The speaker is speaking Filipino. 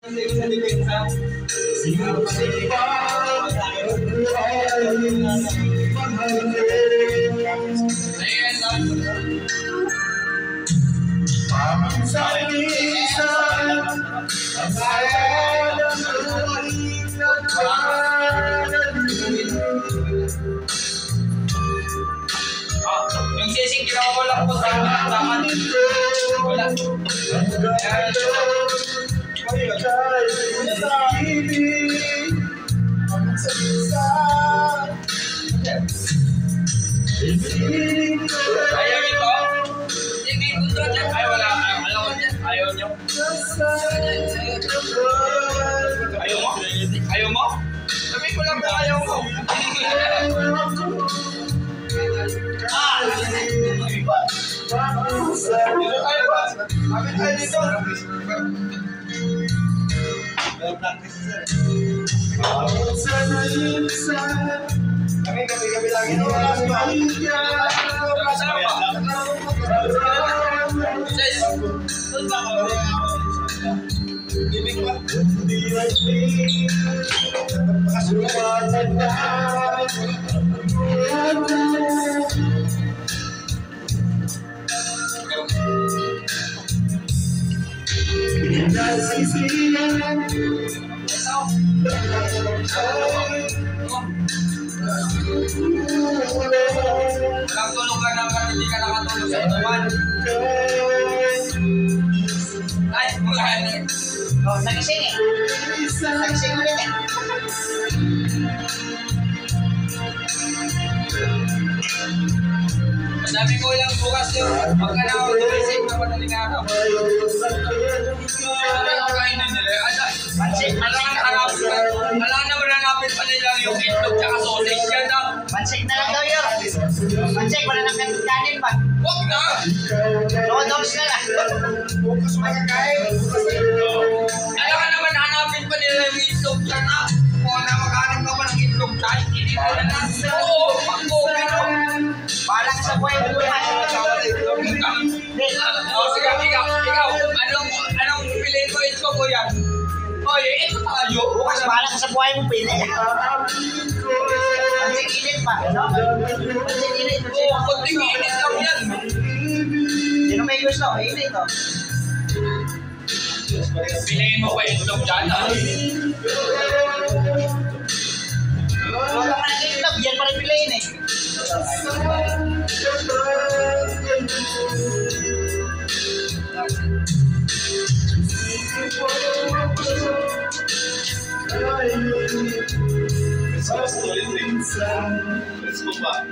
Yung sising ginawa ko lang po sa tama dito. Wala. Ayaw nito? Hindi ko doon dyan. Ay, wala. Ayaw nyo? Ayaw mo? Ayaw mo? Sabi ko lang kung ayaw mo. Dito tayo ba? Kapit tayo dito. Gabi lagi na wala si Mami. Saan ba? Saan ba? Ibig ba? Walang tulog ka naman, hindi ka nakatulog sa ituman. Ay, wala na. Oh, nagising eh. Nagising ulit eh. Sabi ko lang bukas yun. Huwag ka na ako nagising na madaling araw. Ano ang kainin nila? Alam naman hanapin pa nila yung itlog tsaka sausage yan na. Pansik na lang daw yun. Pansik, wala nang kanin pa. Huwag na! Noodles na lang. Bukas magkakain. Alam ka naman hanapin pa nila yung itlog yan na. Kung na maghanap ka pa ng itlog dyan, hindi mo na lang. Oo, pag-coffee no. Balang sa buhay mo naman. O sige, ikaw. Anong piliin ko itlog ko yan? Oy, ito tayo. Bukas balang sa buhay mo, pili. Pansik init pa. Pansik init. Oo, kunting init lang yan. Sino may gusto? Init to. Piliin mo pa itlog dyan, ha? Wala ka ng itlog, yan pa rin piliin eh. Let's go back.